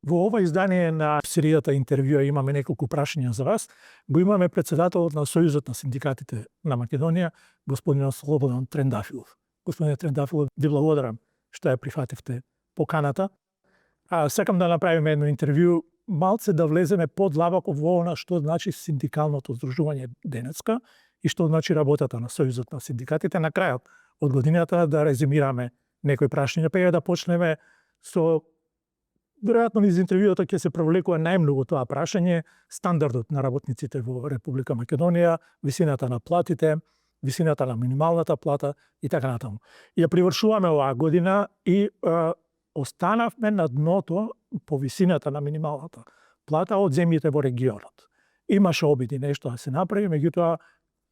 Во ова издание на серијата интервјуа имаме неколку прашања за вас. Го имаме председателот на Сојузот на синдикатите на Македонија, господин Слободан Трендафилов. Господин Трендафилов, ви благодарам што ја прифативте поканата. Сакам да направиме едно интервју, малце да влеземе подлабоко во она што значи синдикалното здружување денеска и што значи работата на Сојузот на синдикатите. На крајот од годината да резимираме некои прашања, па да почнеме со веројатно низ интервјуата ќе се провлекува најмногу тоа прашање, стандардот на работниците во Република Македонија, висината на платите, висината на минималната плата и така натаму. Ја привршуваме оваа година и останавме на дното по висината на минималната плата од земјите во регионот. Имаше обиди нешто да се направи, меѓутоа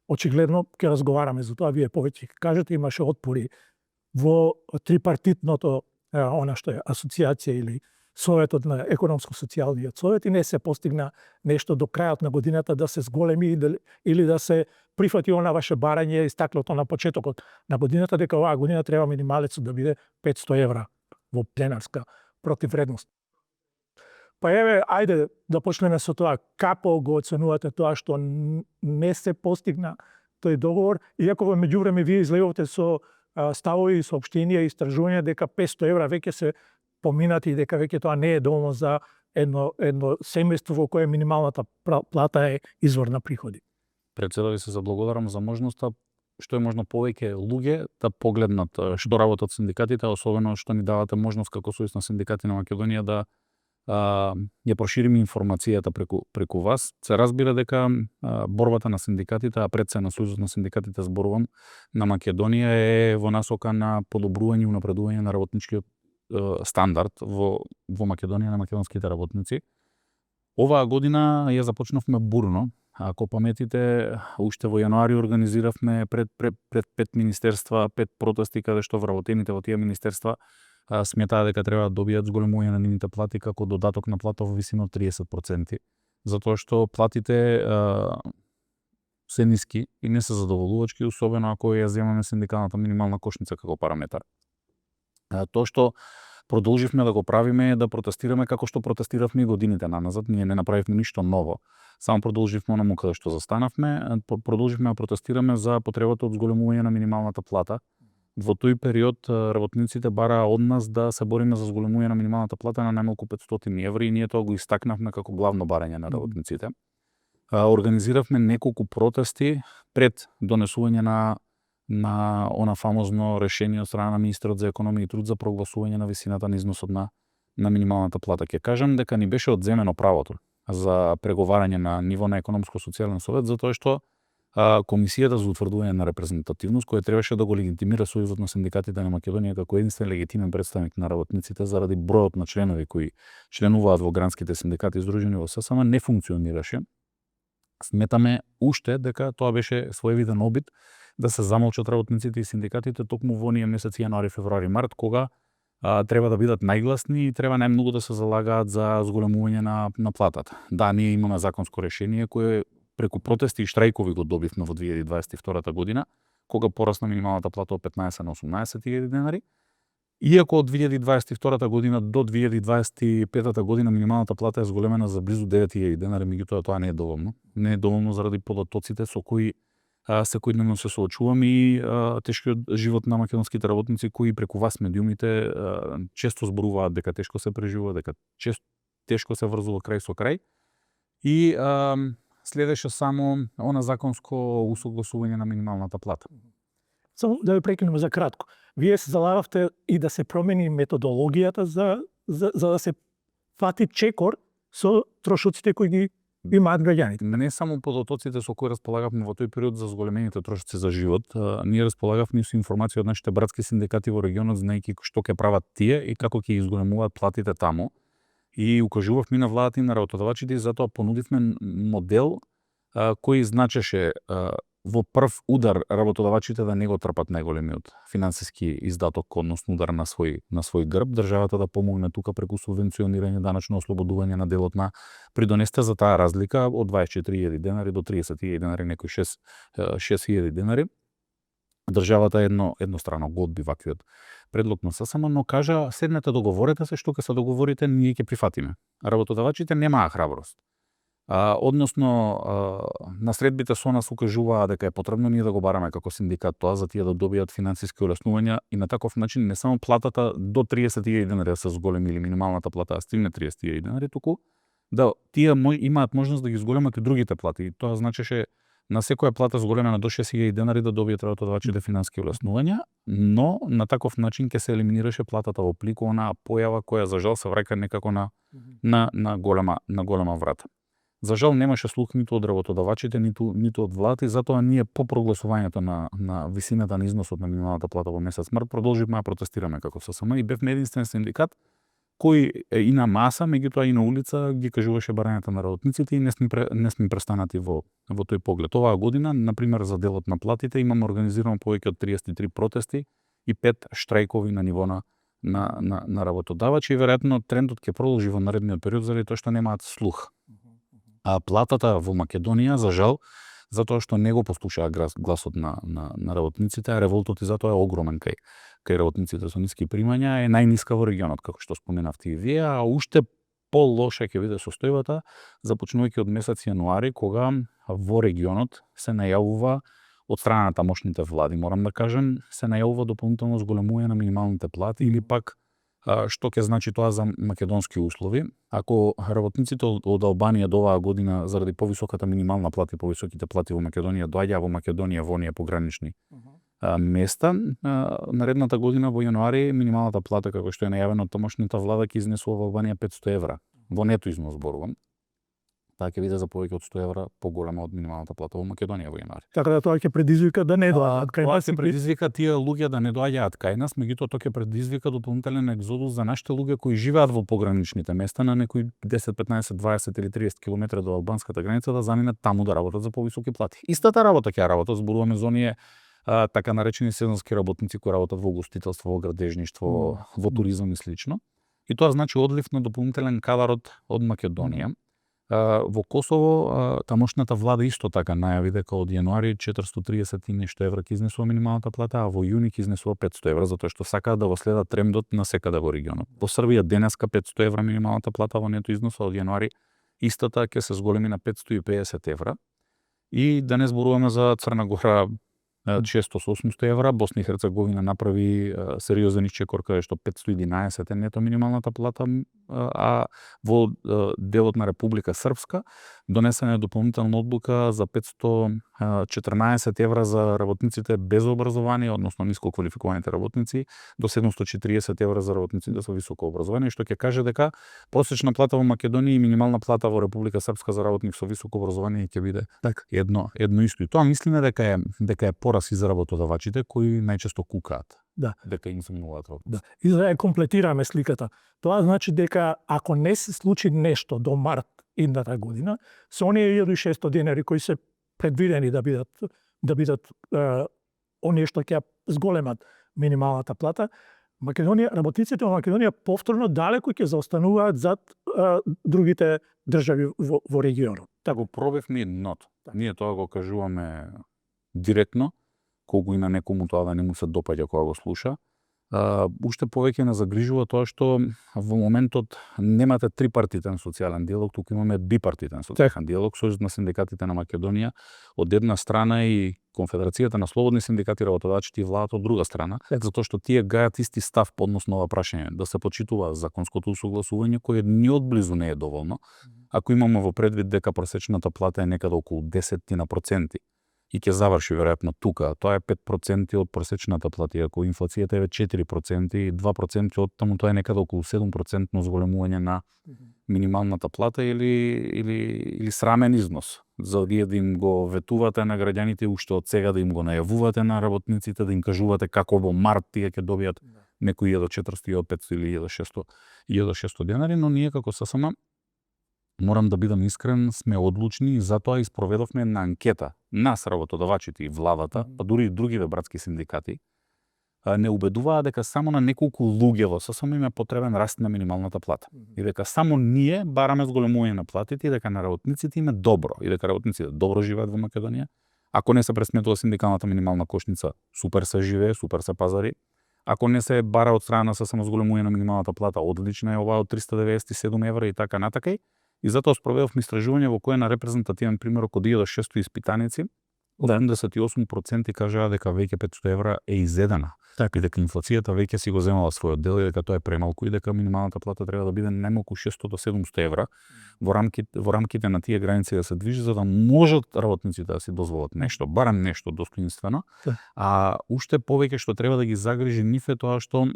очигледно ќе разговараме за тоа, вие повеќе ќе кажете, имаше отпори во трипартитното она што е асоциација или Советот на економско-социјалниот совет и не се постигна нешто до крајот на годината да се зголеми или да се прифати она ваше барање истакнато на почетокот на годината дека оваа година треба минималецот да биде 500 евра во денарска противвредност. Па еве, ајде да почнеме со тоа. Како го оценувате тоа што не се постигна тој договор, иако во меѓувреме вие излегувате со ставови, соопштенија и истражувања дека 500 евра веќе се поминати и дека веќе тоа не е доволно за едно семејство во кое минималната плата е извор на приходи. Председател, се заблагодарам за можноста што е можно повеќе луѓе да погледнат што работат синдикатите, особено што ни давате можност како Сојуз на синдикати на Македонија да ја прошириме информацијата преку вас. Се разбира дека борбата на синдикатите, а пред се на Сојузот на синдикатите зборувам, на Македонија е во насока на подобрување и унапредување на работничкиот стандард во Македонија на македонските работници. Оваа година ја започнавме бурно. Ако паметите, уште во јануари организиравме пред 5 министерства, 5 протести каде што вработените во тие министерства сметаа дека треба да добијат зголемување на нивните плати како додаток на плата во висина од 30%, затоа што платите се ниски и не се задоволувачки, особено ако ја земаме синдикалната минимална кошница како параметар. Тоа што продолживме да го правиме е да протестираме како што протестиравме и годините наназад. Ние не направивме ништо ново. Само продолживме онаму каде што застанавме, продолживме да протестираме за потребата од зголемување на минималната плата. Во тој период работниците бараа од нас да се бориме за зголемување на минималната плата на најмалку 500 евра и ние тоа го истакнавме како главно барање на работниците. Организиравме неколку протести пред донесување на она фамозно решение од страна на министерот за економија и труд за прогласување на висината на износот на минималната плата. Ќе кажам дека ни беше одземено правото за преговарање на ниво на економско-социјален совет, затоа што Комисијата за утврдување на репрезентативност, која требаше да го легитимира Сојузот на синдикатите на Македонија како единствен легитимен представник на работниците заради бројот на членови кои членуваат во гранските синдикати издружени во ССМ, не функционираше. Сметаме уште дека тоа беше своевиден обид да се замолчат работниците и синдикатите токму во оние месеци јануари, февруари, март, кога треба да бидат најгласни и треба најмногу да се залагаат за зголемување на платата. Да, ние имаме законско решение кое преку протести и штрајкови го добивме во 2022 година, кога порасна минималната плата од 15 на 18.000 денари. Иако од 2022 година до 2025 година минималната плата е зголемена за близу 9.000 денари, меѓутоа тоа не е доволно. Не е доволно заради податоците со кои секојдневно се соочуваме и тешкиот живот на македонските работници кои преку вас медиумите често зборуваат дека тешко се преживува, дека тешко се врзува крај со крај. И следеше само она законско усогласување на минималната плата. Само да ве прекинеме за кратко. Вие се залагавте и да се промени методологијата за да се фати чекор со трошоците кои ги имаат граѓаните. Не само податоците со кои располагавме во тој период за зголемените трошоци за живот, ние располагавме и со информација од нашите братски синдикати во регионот, знаејќи што ќе прават тие и како ќе изголемуваат платите таму. И укажувавме на владата и на работодавачите и затоа понудивме модел кој значеше во прв удар работодавачите да не го трпат најголемиот финансиски издаток, односно удар на свој грб, државата да помогне тука преку субвенционирање, даначно ослободување на делот на придонесте за таа разлика од 24.000 денари до 30.000 денари, некои 6.000 денари. државата еднострано го одби ваквиот предлог на ССМ, но кажа седнете договорете се, што ќе се договорите, ние ќе прифатиме. Работодавачите немаа храброст. Односно, на средбите со нас укажуваа дека е потребно ние да го бараме како синдикат тоа за тие да добијат финансиски олеснувања и на таков начин не само платата до 30.000 денари да се зголеми или минималната плата да стигне 30.000 денари, туку да тие имаат можност да ги зголемат и другите плати. И тоа значеше на секоја плата зголемена до 6.000 денари да добијат работодавачите финансиски олеснувања, но на таков начин ќе се елиминираше платата во плику, онаа појава која за жал се враќа некако на голема врата. За жал немаше слух ниту од работодавачите, ниту од владата и затоа ние по прогласувањето на висината на износот на минималната плата во месец март продолживме да протестираме како ССМ и бевме единствен синдикат кој и на маса, меѓутоа и на улица ги кажуваше барањата на работниците и не сме престанати во тој поглед. Оваа година, например, за делот на платите имаме организирано повеќе од 33 протести и 5 штрајкови на ниво на работодавачи и веројатно трендот ќе продолжи во наредниот период заради тоа што немаат слух. А платата во Македонија, за жал, затоа што не го послушаа гласот на работниците, а револтот и затоа е огромен кај работниците со ниски примања, е најниска во регионот, како што споменавте и вие, а уште по-лоша ќе биде состојбата, започнувајќи од месец јануари, кога во регионот се најавува од страна на тамошните влади, морам да кажем, се најавува дополнително зголемување на минималните плати или пак што ќе значи тоа за македонски услови. Ако работниците од Албанија до оваа година заради повисоката минимална плата и повисоките плати во Македонија доаѓаа во Македонија во оние погранични места, наредната година во јануари минималната плата како што е најавено од тамошната влада ќе изнесува во Албанија 500 евра. Во нето износ зборувам. Таа ќе биде за повеќе од 100 евра поголема од минималната плата во Македонија во јануари. Така да тоа ќе предизвика да не доаѓаат кај Тоа нас. ќе предизвика тие луѓе да не доаѓаат кај нас, меѓутоа тоа ќе предизвика дополнителен екзодус за нашите луѓе кои живеат во пограничните места на некои 10, 15, 20 или 30 километри до албанската граница да заминат таму да работат за повисоки плати. Истата работа ќе работат, зборуваме за оние така наречени сезонски работници кои работат во гостителство, во градежништво, во туризам и слично. И тоа значи одлив на дополнителен кадар од Македонија. Во Косово тамошната влада исто така најави дека од јануари 430 и нешто евра ќе изнесува минималната плата, а во јуни ќе изнесува 500 евра, затоа што сакаат да го следат трендот на секаде во регионот. Во Србија денеска 500 евра минималната плата во нето износ, од јануари истата ќе се зголеми на 550 евра. И да не зборуваме за Црна Гора 600-800 евра, Босна и Херцеговина направи сериозен исчекор каде што 511 е нето минималната плата, а во делот на Република Српска донесена е дополнителна одлука за 514 евра за работниците без образование, односно ниско квалификуваните работници, до 740 евра за работниците со високо образование, што ќе каже дека просечна плата во Македонија и минимална плата во Република Српска за работник со високо образование ќе биде едно исто. И тоа мислиме дека е пораз и за работодавачите кои најчесто кукаат. Да. Дека им заминуваат работници. Да. И за да ја комплетираме сликата, тоа значи дека ако не се случи нешто до март идната година, со оние 1600 денари кои се предвидени да бидат оние што ќе зголемат минималната плата, работниците во Македонија повторно далеку ќе заостануваат зад другите држави во регионот. Го пробевме дното. Ние тоа го кажуваме директно, колку и на некому тоа да не му се допаѓа кога го слуша. Уште повеќе не загрижува тоа што во моментот немате трипартитен социјален диалог, туку имаме бипартитен социјален диалог. Сојузот на синдикатите на Македонија од една страна и Конфедерацијата на слободни синдикати, работодавачите и владата од друга страна, затоа што тие гајат исти став по однос на ова прашање, да се почитува законското усогласување кое ни одблизу не е доволно. Ако имаме во предвид дека просечната плата е некаде околу 10% и ќе заврши веројатно тука, тоа е 5% од просечната плата, ако инфлацијата е 4% и 2% од таму, тоа е некаде околу 7% зголемување на минималната плата или срамен износ. За вие да им го ветувате на граѓаните уште од сега, да им го најавувате на работниците, да им кажувате како во март тие ќе добијат некои 1400, 1500 или 1600 денари, но ние како ССМ, морам да бидам искрен, сме одлучни и затоа испроведовме една анкета. Нас, работодавачите и владата, па дури и другите братски синдикати, не убедуваа дека само на неколку луѓе во ССМ им е потребен раст на минималната плата. И дека само ние бараме зголемување на платите и дека на работниците им е добро. И дека работниците добро живеат во Македонија, Ако не се пресметува синдикалната минимална кошница, супер се живее, супер се пазари. Ако не се бара од страна со самозголемување на минималната плата, одлична е оваа од 397 евра и така натака. И затоа спроведовме истражување во кое на репрезентативен пример од 1600 испитаници, 78% кажаа дека веќе 500 евра е изедена. И дека инфлацијата веќе си го земала својот дел и дека тоа е премалку и дека минималната плата треба да биде најмалку 600 до 700 евра во рамките на тие граници да се движи, за да можат работниците да си дозволат нешто, барем нешто достоинствено. А уште повеќе што треба да ги загрижи нив е тоа што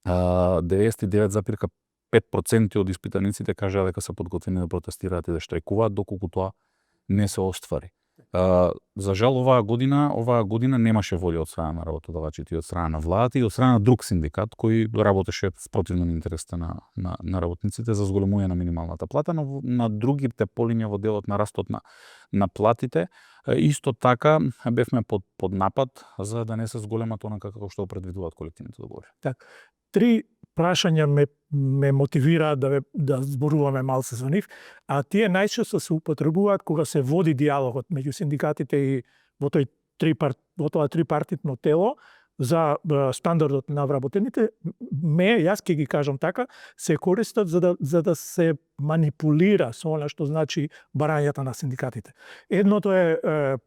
99,5% од испитаниците кажаа дека се подготвени да протестираат и да штрajkуваат доколку тоа не се оствари. За жал оваа година немаше волја од страна на работодавачите и од страна на владата и од страна на друг синдикат кој работеше спротивно на интересите на работниците за зголемување на минималната плата, но на другите полиња во делот на растот на платите исто така бевме под напад за да не се зголемат онака како што предвидуваат колективните договори. Так, 3 прашања ме мотивираат да зборуваме малце за нив, а тие најчесто се употребуваат кога се води диалогот меѓу синдикатите и во тоа трипартитно тело за стандардот на вработените. Јас ќе ги кажам така, се користат за да се манипулира со она што значи барањата на синдикатите. Едното е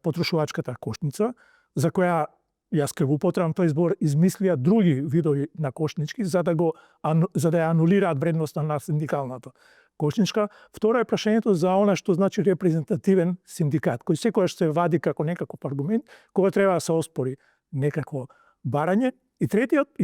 потрошувачката кошница, за која јас ке го употребам тој збор, измислија други видови на кошнички за да ја анулираат вредноста на синдикалната кошничка. Второ е прашањето за она што значи репрезентативен синдикат, кој секогаш се вади како некаков аргумент кога треба да се оспори некакво барање. И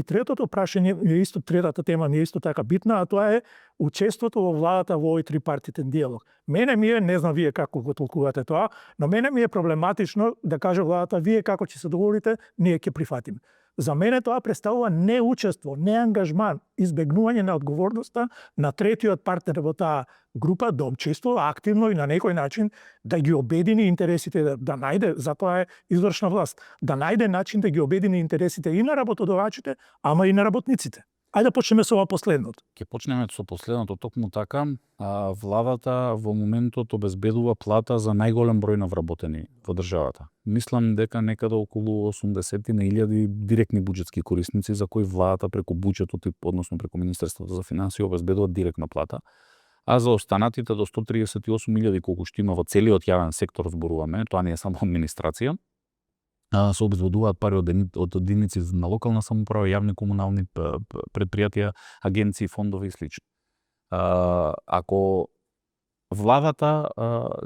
третото прашање е исто, третата тема не е исто така битна, а тоа е учеството во владата во овој трипартитен диалог. Мене ми е, не знам вие како го толкувате тоа, но мене ми е проблематично да каже владата вие како ќе се договорите, ние ќе прифатиме. За мене тоа представува неучество, неангажман, избегнување на одговорноста на третиот партнер во таа група да учествува активно и на некој начин да ги обедини интересите, да најде, затоа е извршна власт, да најде начин да ги обедини интересите и на работодавачите, ама и на работниците. Ајде да почнеме со ова последното. Ќе почнеме со последното, токму така. Владата во моментот обезбедува плата за најголем број на вработени во државата. Мислам дека некаде околу 80.000 директни буџетски корисници за кои владата преку буџетот и односно преку Министерството за финансии обезбедува директна плата. А за останатите до 138.000 колку што има во целиот јавен сектор зборуваме, тоа не е само администрација, се обезбедуваат пари од единици на локална самоуправа, јавни комунални предпријатија, агенции, фондови и слично. Ако владата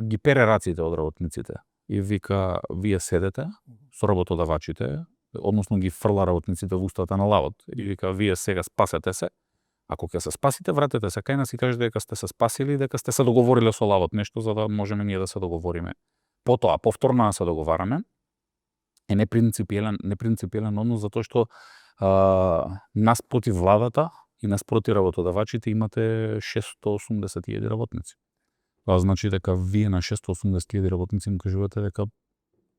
ги пере раците од работниците и вика вие седете со работодавачите, односно ги фрла работниците во устата на лавот и вика вие сега спасете се, ако ќе се спасите, вратете се кај нас и кажете дека сте се спасили и дека сте се договориле со лавот нешто за да можеме ние да се договориме. Потоа повторно да се договараме е непринципиелен однос затоа што нас против владата и нас против работодавачите имате 680.000 работници. Тоа значи дека вие на 680.000 работници им кажувате дека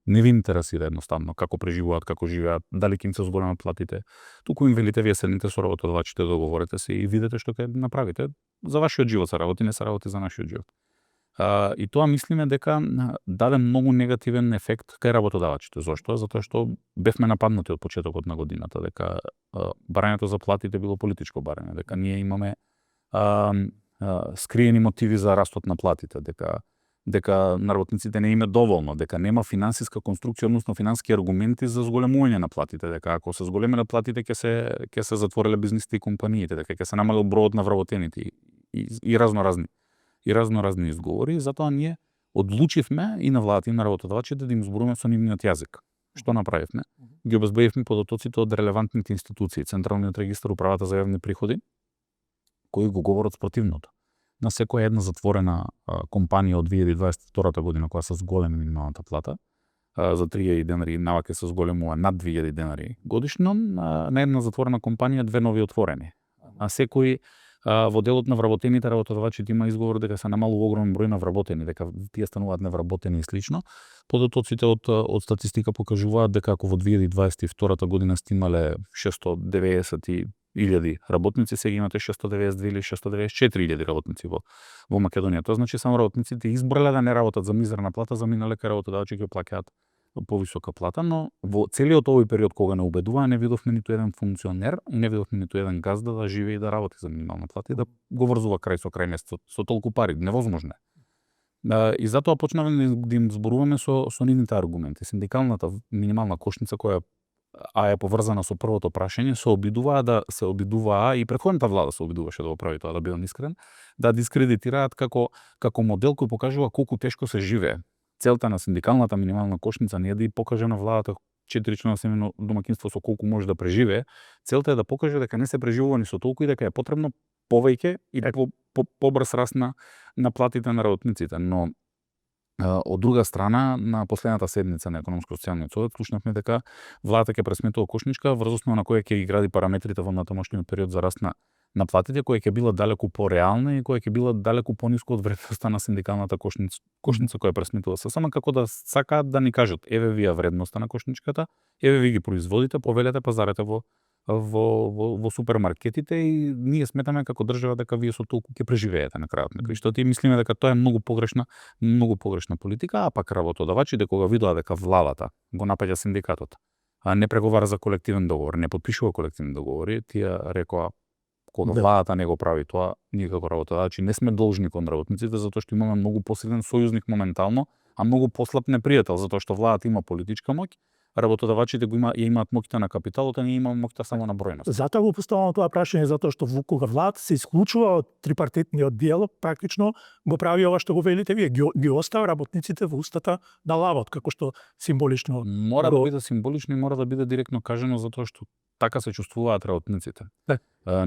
не ви интересира едноставно како преживуваат, како живеат, дали ќе им се зголемат платите. Туку им велите вие седнете со работодавачите, договорете се и видете што ќе направите. За вашиот живот се работи, не се работи за нашиот живот. И тоа мислиме дека даде многу негативен ефект кај работодавачите. Зошто? Затоа што бевме нападнати од почетокот на годината, дека барањето за платите било политичко барање, дека ние имаме скриени мотиви за растот на платите, дека на работниците не име доволно, дека нема финансиска конструкција, односно финански аргументи за зголемување на платите, дека ако се зголемеле платите ќе се затвореле бизнисите и компаниите, дека ќе се намалил бројот на вработените и разноразни изговори, затоа ние одлучивме и на владата и на работодавачите да им зборуваме со нивниот јазик. Што направивме? Ги обезбедивме податоците од релевантните институции, Централниот регистар, Управата за јавни приходи, кои го говорат спротивното. На секоја една затворена компанија од 2022 година која се зголеми минималната плата, за 3000 денари наваќе се зголемува над 2000 денари годишно, на една затворена компанија 2 нови отворени. А секој во делот на вработените работодавачите има изговор дека се намалува огромен број на вработени, дека тие стануваат невработени и слично. Податоците од статистика покажуваат дека ако во 2022 година сте имале 695 илјади работници, сега имате 692 или 694 илјади работници во Македонија. Тоа значи само работниците избрале да не работат за мизерна плата, заминале кај работодавачи ќе плаќаат повисока плата, но во целиот овој период кога не убедуваа, не видовме ниту еден функционер и не видовме ниту еден газда да живее и да работи за минимална плата и да го врзува крај со крај месецот со толку пари, невозможно е. И затоа почнавме да им зборуваме со нивните аргументи. Синдикалната минимална кошница која е поврзана со првото прашање, се обидуваа и претходната влада се обидуваше да го прави тоа, да бидам искрен, да дискредитираат како модел кој покажува колку тешко се живее. Целта на синдикалната минимална кошница не е да ја покаже на владата 4-члено семејно домаќинство со колку може да преживее. Целта е да покаже дека не се преживува ни со толку и дека е потребно повеќе и побрз раст на платите на работниците. Но од друга страна, на последната седница на економско-социјалниот совет слушнавме дека владата ќе пресметува кошничка врз основа на која ќе ги гради параметрите во натамошниот период за раст на платите, која ќе била далеку пореална и која ќе била далеку пониско од вредноста на синдикалната кошница која пресметува. Само како да сакаат да ни кажат, еве вие вредноста на кошничката, еве ви ги производите, повелете, пазарете во супермаркетите и ние сметаме како држава дека вие со толку ќе преживеете на крајот на краиштата и мислиме дека тоа е многу погрешна политика, а пак работодавачите кога видоа дека владата го напаѓа синдикатот, а не преговара за колективен договор, не потпишува колективни договори, тие рекоа кога владата не го прави тоа, ние како работодавачи не сме должни кон работниците затоа што имаме многу посилен сојузник моментално, а многу послаб непријател затоа што владата има политичка моќ, работодавачите имаат моќта на капиталот, а ние имаме моќта само на бројност. Затоа го поставам тоа прашање затоа што кога владата се исклучува од трипартитниот диалог, практично го прави ова што го велите вие, ги остава работниците во устата на лавот, како што символично мора да биде символично и мора да биде директно кажано затоа што така се чувствуваат работниците.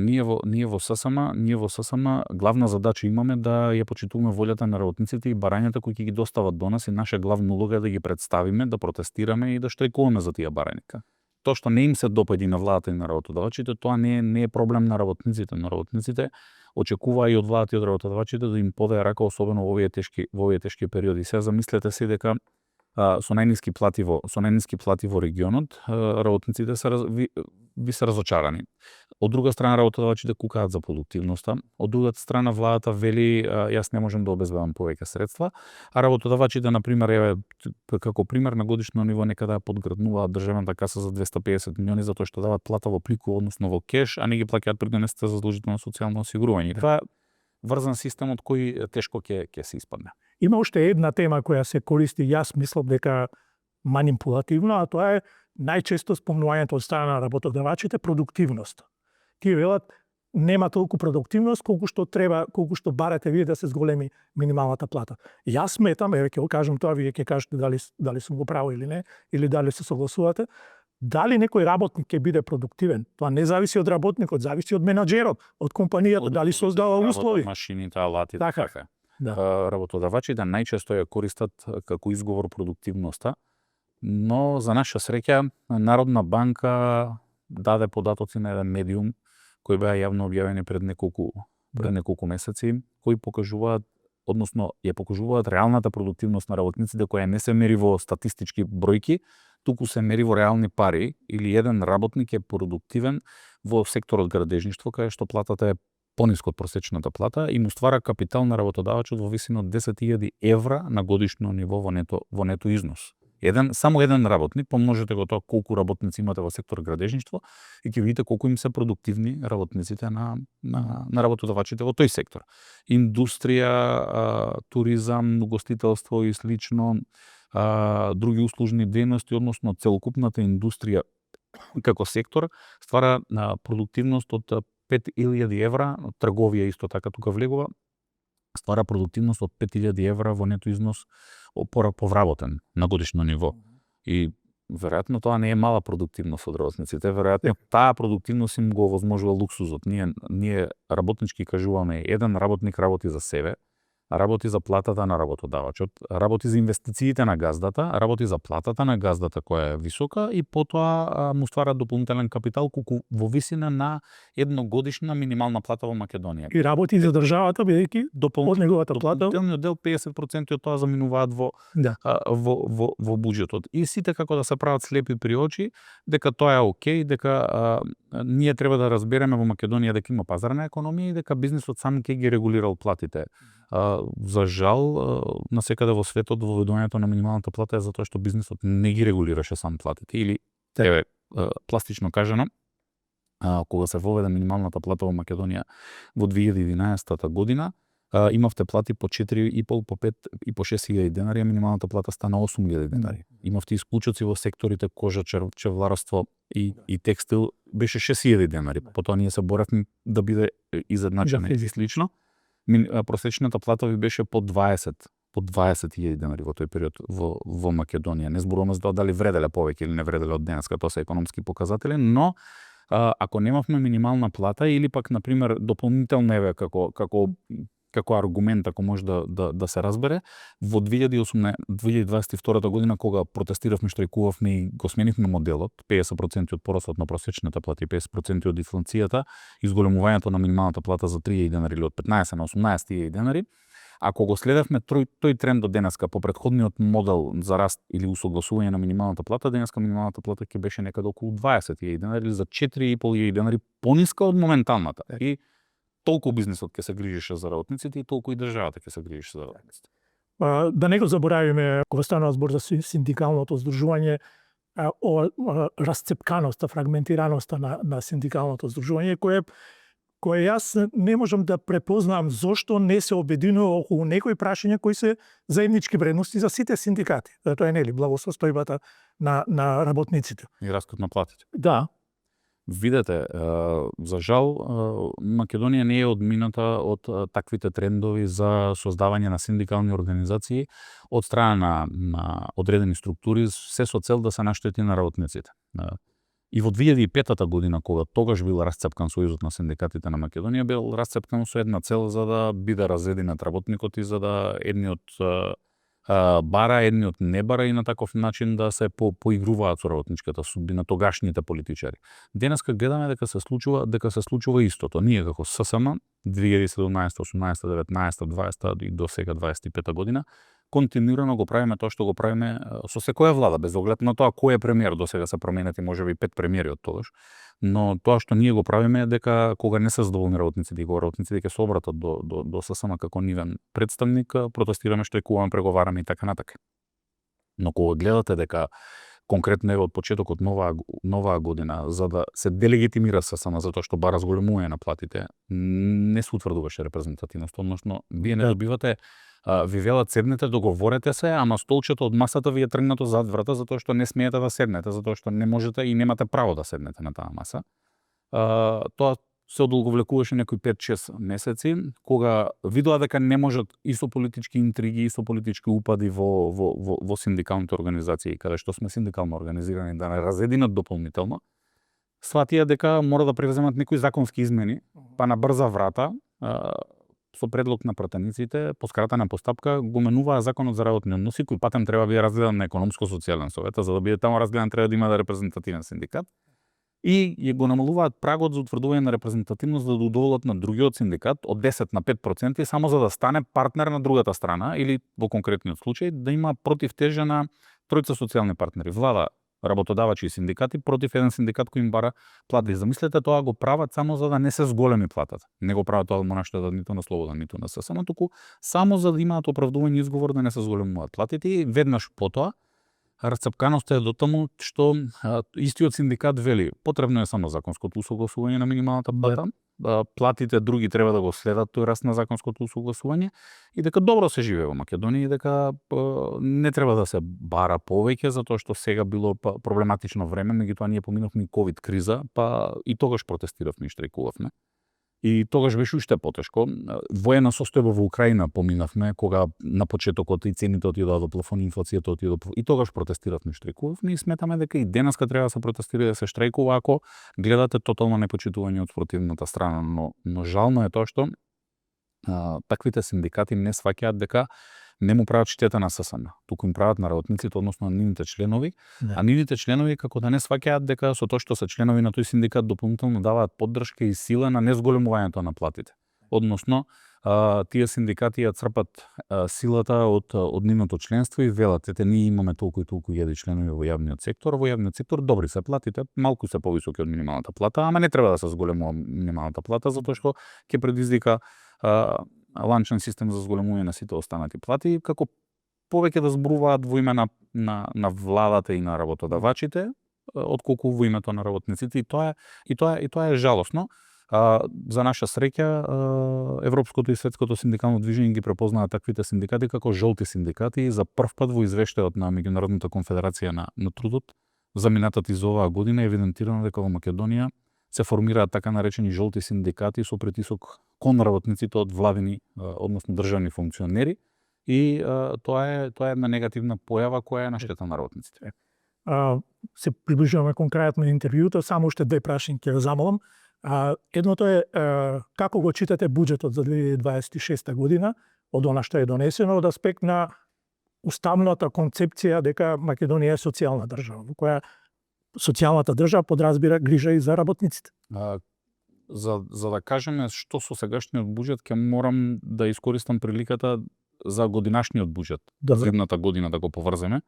Ние во ССМ главна задача имаме да ја почитуваме волјата на работниците и барањата кои ќе ги достават до нас и наша главна улога е да ги представиме, да протестираме и да штрайкуваме за тие барања. Тоа што не им се допаѓа на владата и на работодавачите, тоа не е проблем на работниците, но работниците очекуваа и од владата и од работодавачите да им подаде рака особено во овие тешки периоди. Сега замислете се дека со најниски плати во регионот, работниците се разочарани. Од друга страна работодавачите кукаат за продуктивноста, од другата страна владата вели јас не можам да обезбедам повеќе средства, а работодавачите на пример како пример на годишно ниво некаде подграднуваат државната каса за 250 милиони затоа што даваат плата во плику односно во кеш, а не ги плаќаат придонесите за задолжително социјално осигурување. Това е врзан систем од кој тешко ќе се испадне. Има уште една тема која се користи, јас мислам дека манипулативно, а тоа е најчесто спомнувањето од страна на работодавачите продуктивност. Тие велат нема толку продуктивност колку што барате вие да се зголеми минималната плата. Јас сметам, еве ќе го кажам тоа, вие ќе кажете дали сум го право или не, или дали се согласувате. Дали некој работник ќе биде продуктивен? Тоа не зависи од работникот, зависи од менаџерот, од компанијата, дали создава услови. Машините, алатите, така. Работодавачите најчесто ја користат како изговор продуктивноста, но за наша среќа Народна банка даде податоци на еден медиум кои беа јавно објавени пред неколку месеци, кои покажуваат, односно ја покажуваат реалната продуктивност на работниците која не се мери во статистички бројки, туку се мери во реални пари, или еден работник е продуктивен во секторот градежништво, кај што платата е пониско од просечната плата и му ствара капитал на работодавачот во висина од 10.000 евра на годишно ниво во нето износ. Само еден работник, помножете го тоа колку работници имате во сектор градежништво и ќе видите колку им се продуктивни работниците на работодавачите во тој сектор. Индустрија, туризам, угостителство и слично, други услужни дејности, односно целокупната индустрија како сектор ствара продуктивност од 5.000 евра, трговија исто така тука влегува, ствара продуктивност од 5.000 евра во нето износ повработен на годишно ниво. И веројатно тоа не е мала продуктивност од работниците, веројатно таа продуктивност им го овозможува луксузот. Ние работнички кажуваме, еден работник работи за себе, работи за платата на работодавачот, работи за инвестициите на газдата, работи за платата на газдата која е висока и потоа му ствара дополнителен капитал колку во висина на едногодишна минимална плата во Македонија. И работи за државата бидејќи од неговата плата дополнителниот дел 50% од тоа заминуваат да. во буџетот. И сите како да се прават слепи при очи дека тоа е окей, дека ние треба да разбереме во Македонија дека има пазарна економија и дека бизнисот сам ќе ги регулирал платите. За жал, насекаде во светот воведувањето на минималната плата е затоа што бизнисот не ги регулираше сам платите или пластично кажано, кога се воведе минималната плата во Македонија во 2011 година, имавте плати по 4,5, по 5 и по 6.000 денари, а минималната плата стана 8.000 денари. Имавте исклучоци во секторите кожа, чевларство и текстил, беше 6.000 денари. Потоа ние се боревме да биде изедначено и слично. Просечната плата ви беше по 20.000 денари во тој период во Македонија. Не зборуваме за тоа дали вределе повеќе или не вределе од денеска, тоа се економски показатели, но ако немавме минимална плата или пак на пример дополнително како аргумент, ако може да се разбере, во 2022 година кога протестиравме, штрајкувавме и го сменивме моделот, 50% од порастот на просечната плата и 50% од инфлацијата, изголемувањето на минималната плата за 3.000 денари или од 15 на 18.000 денари, ако го следевме тој тренд до денеска по претходниот модел за раст или усогласување на минималната плата, денеска минималната плата ќе беше некаде околу 20.000 денари или за 4.500 денари пониска од моменталната. И толку бизнисот ќе се грижише за работниците и толку и државата ќе се грижише за работниците. Да не го заборавиме, кога станува збор за синдикалното здружување, расцепканоста, фрагментираноста на синдикалното здружување, кое јас не можам да препознам зошто не се обединува околу некои прашања кои се заеднички вредности за сите синдикати. Тоа е нели благосостојбата на работниците. И растот на платите. Да. Видете, за жал, Македонија не е одмината од таквите трендови за создавање на синдикални организации од страна на одредени структури, се со цел да се наштети на работниците. И во 2005 година, кога тогаш бил расцепкан Сојузот на синдикатите на Македонија, бил расцепкан со една цел за да биде разединет работникот и за да едниот бара, едниот не бара и на таков начин да се поигруваат со работничката судбина тогашните политичари. Денеска гледаме дека се случува истото. Ние како ССМ 2017, 18, 19, 20 и до сега 25 година континуирано го правиме тоа што го правиме со секоја влада, без оглед на тоа кој е премиер. До сега се променети можеби 5 премиери од тогаш. Но тоа што ние го правиме е дека кога не се задоволни работниците и кога работниците ќе се обратат до ССМ како нивен представник, протестираме, штрајкуваме, преговараме и така натака. Но кога гледате дека конкретно од почетокот новаа година, за да се делегитимира ССМ затоа што бара зголемување на платите, не се утврдуваше репрезентативност, односно вие не добивате. Ви велат седнете, договорете се, ама столчето од масата ви е тргнато зад врата затоа што не смеете да седнете, затоа што не можете и немате право да седнете на таа маса. Тоа се одолговлекуваше некои 5-6 месеци, кога видоа дека не можат и со политички интриги, и со политички упади во синдикалните организации, каде што сме синдикално организирани, да не разединат дополнително, сватија дека мора да превземат некои законски измени, па на брза врата, со предлог на пратениците, по скратена постапка, го менуваа законот за работни односи, кој патем треба биде разгледан на економско-социјален совет, за да биде таму разгледан треба да има репрезентативен синдикат. И го намалуваат прагот за утврдување на репрезентативност да удоволат на другиот синдикат од 10 на 5% само за да стане партнер на другата страна или во конкретниот случај да има противтежа на тројца социјални партнери, влада, работодавачи и синдикати против еден синдикат кој им бара плати. Замислете, тоа го прават само за да не се зголеми платата. Не го прават тоа да наштедат ниту на слобода, ниту на ССМ, туку само за да имаат оправдување изговор да не се зголемуваат платите и веднаш потоа расцепканоста е до таму што истиот синдикат вели потребно е само законското усогласување на минималната плата, платите други треба да го следат тој раст на законското усогласување и дека добро се живее во Македонија и дека не треба да се бара повеќе затоа што сега било проблематично време, меѓутоа ние поминавме и ковид криза, па и тогаш протестиравме и штрајкувавме. И тогаш беше уште потешко. Воена состојба во Украина поминавме, кога на почетокот и цените отидоа до плафон, инфлацијата отидоа и тогаш протестиравме, штрајкувавме и сметаме дека и денеска треба да се протестира и да се штрајкува ако гледате тотално непочитување од спротивната страна, но жално е тоа што таквите синдикати не сваќаат дека не му прават штета на ССН, туку им прават на работниците, односно на нивните членови, а нивните членови како да не сваќаат дека со тоа што се членови на тој синдикат дополнително даваат поддршка и сила на незголемувањето на платите. Односно, тие синдикати ја црпат силата од нивното членство и велат, ете ние имаме толку и толку јади членови во јавниот сектор, добри се платите, малку се повисоки од минималната плата, ама не треба да се зголемува минималната плата затоа што ќе предизвика ланчен систем за зголемување на сите останати плати, како повеќе да зборуваат во име на владата и на работодавачите, отколку во името на работниците, и тоа е жалосно. За наша среќа, Европското и Светското синдикално движење ги препознаа таквите синдикати како жолти синдикати и за прв пат во извештајот на Меѓународната конфедерација на трудот за минатата из оваа година е евидентирано дека во Македонија се формираат така наречени жолти синдикати со притисок кон работниците од владини, односно државни функционери, и тоа е една негативна појава која е на штета на работниците. Се приближуваме кон крајот на интервјуто, само уште две прашања ќе ве замолам. Едното е како го читате буџетот за 2026 година од она што е донесено од аспект на уставната концепција дека Македонија е социјална држава, во која социјалната држава подразбира грижа и за работниците. За да кажеме што со сегашниот буџет, ќе морам да искористам приликата за годинашниот буџет, следната година да го поврземе.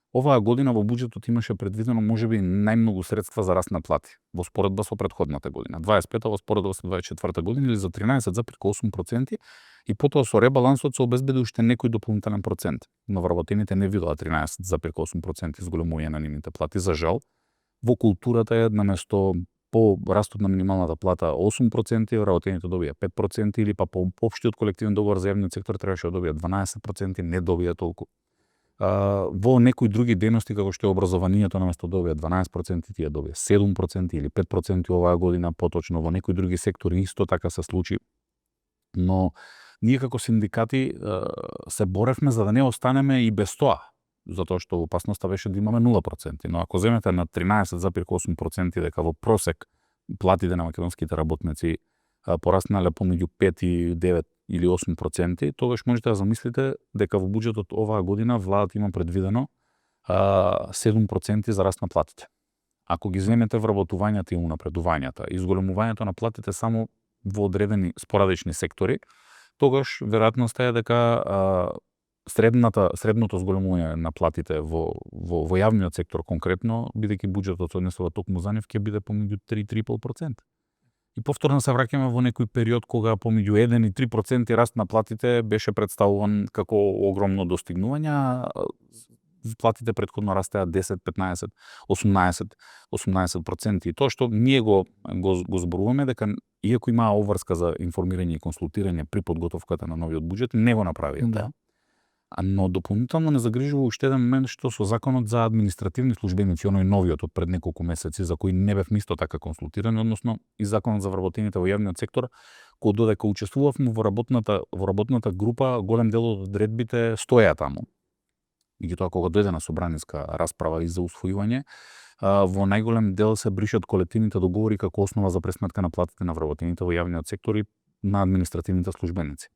Оваа година во буџетот имаше предвидено можеби најмногу средства за раст на плати во споредба со претходната година. 25-та во споредба со 24-та година или за 13,8%, и потоа со ребалансот се обезбеди уште некој дополнителен процент. Но вработените не видоа 13,8% изголемување на нивните плати, за жал. Во културата е наместо по растот на минималната плата 8%, вработените добија 5%, или па по општиот колективен договор за јавниот сектор требаше да добијат 12%, не добија толку. Во некои други дејности како што е образованието, наместо да добија 12%, тие добија 7% или 5% оваа година, поточно во некои други сектори исто така се случи. Но ние како синдикати се боревме за да не останеме и без тоа, затоа што опасноста беше да имаме 0%. Но ако земете на 13,8% дека во просек платите на македонските работници пораснале помеѓу 5 и 9 или 8%, тогаш можете да замислите дека во буџетот оваа година владата има предвидено 7% за раст на платите. Ако ги земете вработувањата и унапредувањата, изголемувањето на платите само во одредени спорадични сектори, тогаш веројатноста е дека средното зголемување на платите во јавниот сектор конкретно, бидејќи буџетот се однесува токму за нив, ќе биде помеѓу 3,5%. И повторно се враќаме во некој период кога помеѓу 1 и 3% раст на платите беше представуван како огромно достигнување. Платите претходно растеа 10, 15, 18%. И тоа што ние го зборуваме дека иако имаа обврска за информирање и консултирање при подготовката на новиот буџет, не го направија. Да. Но дополнително не загрижува уште еден момент што со законот за административни службеници, оној новиот од пред неколку месеци, за кој не бевме исто така консултирани, односно и законот за вработените во јавниот сектор, кој додека учествувавме во работната група, голем дел од одредбите стоја таму. Меѓутоа кога дојде на собраниска расправа и за усвојување, во најголем дел се бришат колективните договори како основа за пресметка на платите на вработените во јавниот сектор и на административните службеници.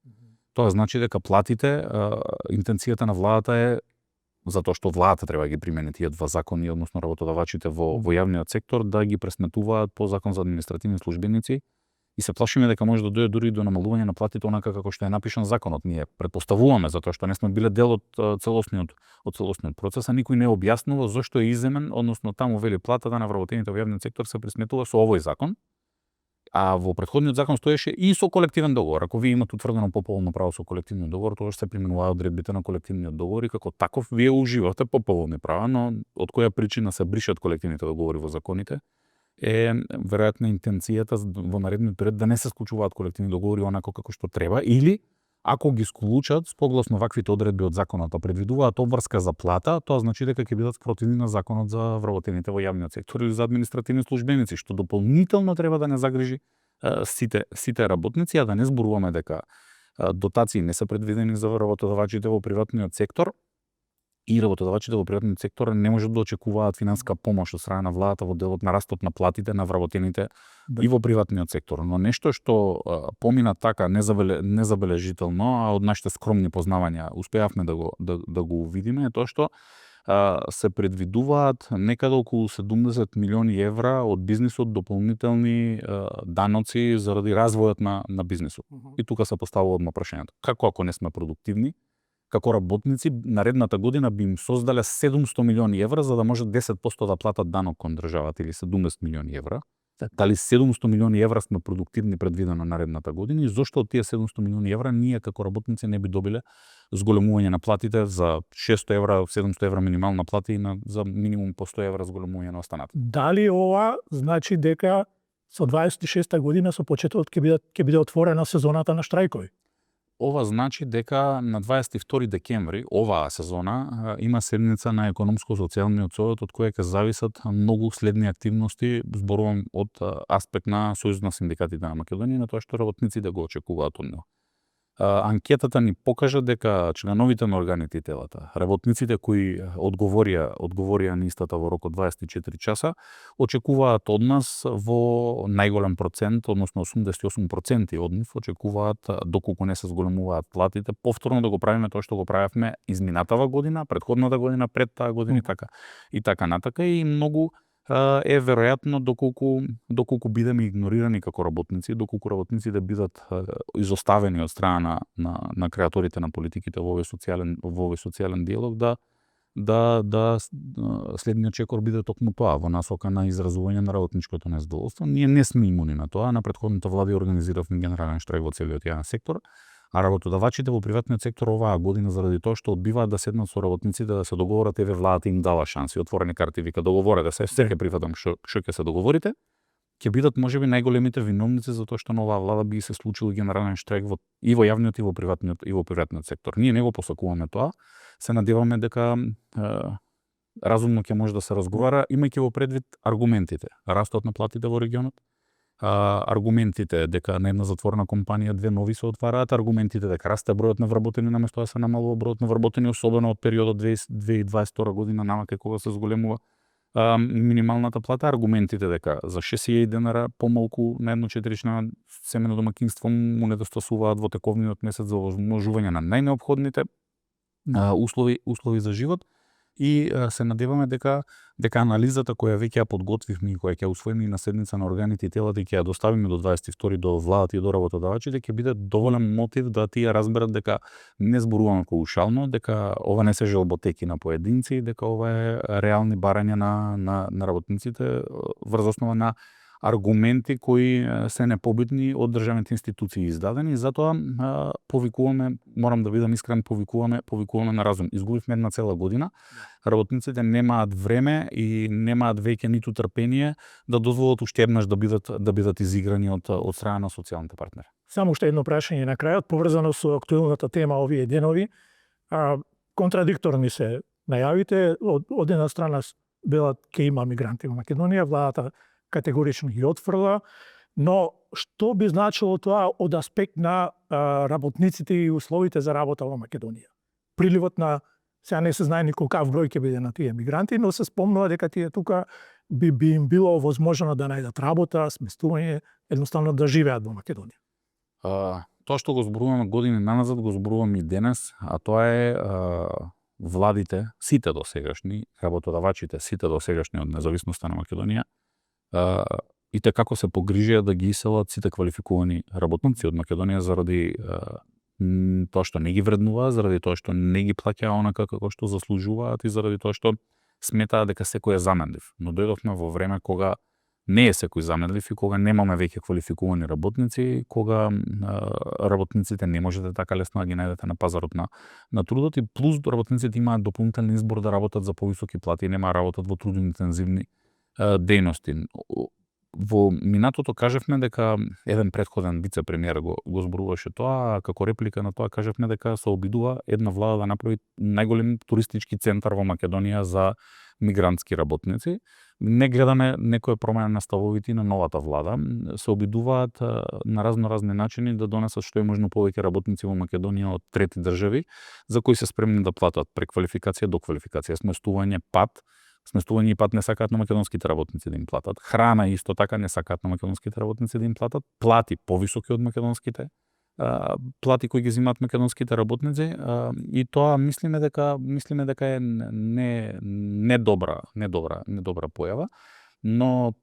Тоа значи дека платите, интенцијата на владата е, затоа што владата треба да ги примени тие два закони, односно работодавачите во јавниот сектор, да ги пресметуваат по закон за административни службеници, и се плашиме дека може да дојде дури до намалување на платите онака како што е напишан законот. Ние претпоставуваме, затоа што не сме биле дел од целосниот процес, а никој не објаснува зошто е иземен, односно таму вели платата на вработените во јавниот сектор се пресметува со овој закон. А во претходниот закон стоеше и со колективен договор. Ако вие имате утврдено пополно право со колективниот договор, тоа се применуваат одредбите на колективниот договор и како таков вие уживате пополни права, но од која причина се бришат колективните договори во законите е веројатно интенцијата во наредниот период да не се склучуваат колективни договори онако како што треба, или ако ги склучат, спогласно ваквите одредби од законот, предвидуваат обврска за плата, тоа значи дека ќе бидат спротивни на законот за вработените во јавниот сектор или за административни службеници, што дополнително треба да не загрижи сите работници, а да не зборуваме дека дотации не се предвидени за работодавачите во приватниот сектор, и работодавачите во приватниот сектор не можат да очекуваат финансиска помош од страна на владата во делот на растот на платите на вработените и во приватниот сектор. Но нешто што помина така незабележително, а од нашите скромни познавања успеавме да го видиме, е тоа што се предвидуваат некаде околу 70 милиони евра од бизнисот дополнителни даноци заради развојот на бизнисот. И тука се поставува одма прашањето. Како ако не сме продуктивни, како работници, наредната година би им создале 700 милиони евра за да може 10% да платат данок кон државата или 70 милиони евра. Дали 700 милиони евра сме продуктивни предвидено наредната година и зошто од тие 700 милиони евра ние како работници не би добиле зголемување на платите за 600 евра, 700 евра минимална плата и за минимум по 100 евра зголемување на останата. Дали ова значи дека со 26-та година со почетокот ќе биде отворена сезоната на штрајкови? Ова значи дека на 22 декември оваа сезона има седница на економско-социјалниот совет од која ќе зависат многу следни активности, зборувам од аспект на Сојузот на синдикатите на Македонија, на тоа што работниците го очекуваат од него. Анкетата ни покажа дека членовите на органите и телата, работниците кои одговорија на истата во рок од 24 часа, очекуваат од нас во најголем процент, односно 88% од нив очекуваат доколку не се зголемуваат платите, повторно да го правиме тоа што го правевме изминатава година, претходната година, пред таа година и така натака, и многу е веројатно доколку бидеме игнорирани како работници, доколку работниците бидат изоставени од страна на креаторите на политиките во овој социјален диалог, да следниот чекор биде токму тоа, во насока на изразување на работничкото незадоволство. Ние не сме имуни на тоа, на претходната влада организиравме генерален штрајк во целиот јавен сектор, а работодавачите во приватниот сектор оваа година заради тоа што одбиваат да седнат со работниците да се договорат, еве владата им дава шанси, отворени карти, вика договорете се, ќе прифатам што ќе се договорите, ќе бидат можеби најголемите виновници за тоа што на оваа влада би се случил генерален штрајк и во јавниот и во приватниот сектор. Ние не го посакуваме тоа, се надеваме дека разумно ќе може да се разговара, имајќи во предвид аргументите, растот на платите во регионот, аргументите дека на една затворена компанија две нови се отвараат, аргументите дека расте бројот на вработени наместо да се намалува бројот на вработени, особено од периодот 2022 година намака кога се зголемува минималната плата, аргументите дека за 6.000 денара помалку на едно четирична семено домаќинство му недостасуваат во тековниот месец за возможување на најнеопходните услови за живот. И се надеваме дека анализата која веќе ја подготвивме и која ќе усвоиме на седница на органите и телата и ќе ја доставиме до 22 до владата и до работодавачите, ќе биде доволен мотив да тие разберат дека не зборуваме паушално, дека ова не се желботеки на поединци, дека ова е реални барања на работниците врз основа на аргументи кои се непобитни од државните институции издадени, затоа повикуваме, морам да бидам искрен, повикуваме на разум. Изгубивме една цела година, работниците немаат време и немаат веќе ниту трпение да дозволат уште еднаш да бидат изиграни од страна на социјалните партнери. Само уште едно прашање на крајот, поврзано со актуелната тема овие денови. Контрадикторни се најавите, од една страна велат ќе има мигранти во Македонија, владата категорично ги отфрла, но што би значило тоа од аспект на работниците и условите за работа во Македонија? Приливот на, сега не се знае никој каков број ќе биде на тие мигранти, но се спомнува дека тие тука би им било возможно да најдат работа, сместување, едноставно да живеат во Македонија. Тоа што го зборуваме години наназад, го зборуваме и денес, а тоа е владите, сите досегашни, работодавачите, сите досегашни од независноста на Македонија, и те како се погрижија да ги иселат сите квалификувани работници од Македонија заради тоа што не ги вреднуваат, заради тоа што не ги плаќаа онака како што заслужуваат и заради тоа што сметаат дека секој е заменлив. Но дојдовме во време кога не е секој заменлив и кога немаме веќе квалификувани работници, кога работниците не можете така лесно да ги најдете на пазарот на трудот и плюс работниците имаат дополнителен избор да работат за повисоки плати и нема работат во трудоинтензивни дејности. Во минатото кажевме дека еден претходен вице-премиер го зборуваше тоа, а како реплика на тоа кажевме дека се обидува една влада да направи најголем туристички центар во Македонија за мигрантски работници. Не гледаме некоја промена на ставовите на новата влада. Се обидуваат на разни начини да донесат што е можно повеќе работници во Македонија од трети држави, за кои се спремни да платат преквалификација, доквалификација, сместување и пат не сакаат на македонските работници да им платат. Храна исто така не сакаат на македонските работници да им платат. Плати повисоки од македонските плати кои ги земаат македонските работници, и тоа мислиме дека е не добра појава, но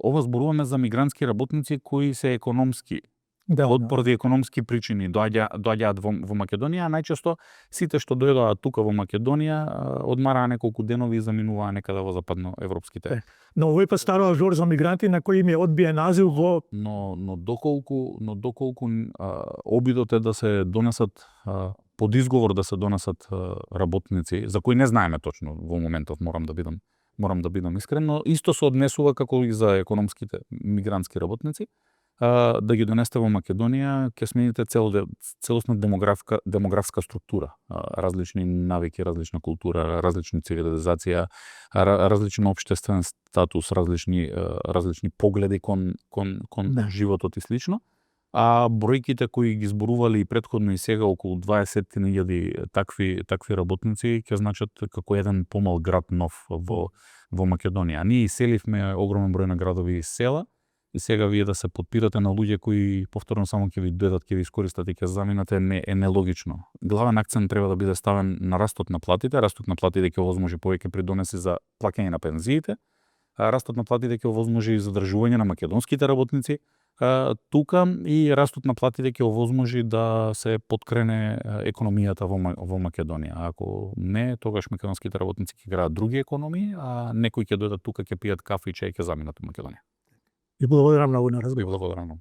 ова зборуваме за мигрантски работници кои се економски, поради економски причини доаѓаат во Македонија, а најчесто сите што дојдоа тука во Македонија одмараа неколку денови и заминуваа некаде во западноевропските. Но овој пат станува збор за мигранти на кои им е одбиен азил во... Но доколку обидот е да се донесат под изговор да се донесат работници, за кои не знаеме точно во моментов, морам да бидам искрен, но исто се однесува како и за економските мигрантски работници, да ги донесете во Македонија, ќе смените целосна демографска структура, различни навики, различна култура, различна цивилизација, различен општествен статус, различни погледи кон животот и слично. А бројките кои ги зборували и претходно и сега околу 20.000 такви работници ќе значат како еден помал град нов во Македонија. Ние иселивме огромен број на градови и села, и сега вие да се подпирате на луѓе кои повторно само ќе ви дојдат, ќе ви искористат и ќе заминате е нелогично. Главен акцент треба да биде ставен на растот на платите. Растот на платите ќе овозможи повеќе придонеси за плаќање на пензиите. Растот на платите ќе овозможи и задржување на македонските работници тука, и растот на платите ќе овозможи да се подкрене економијата во Македонија. Ако не, тогаш македонските работници ќе граат други економии, а некои ќе дојдат тука, ќе пијат кафе и чај и ќе заминат во Македонија. И благодарам на овој разговор. И благодарам.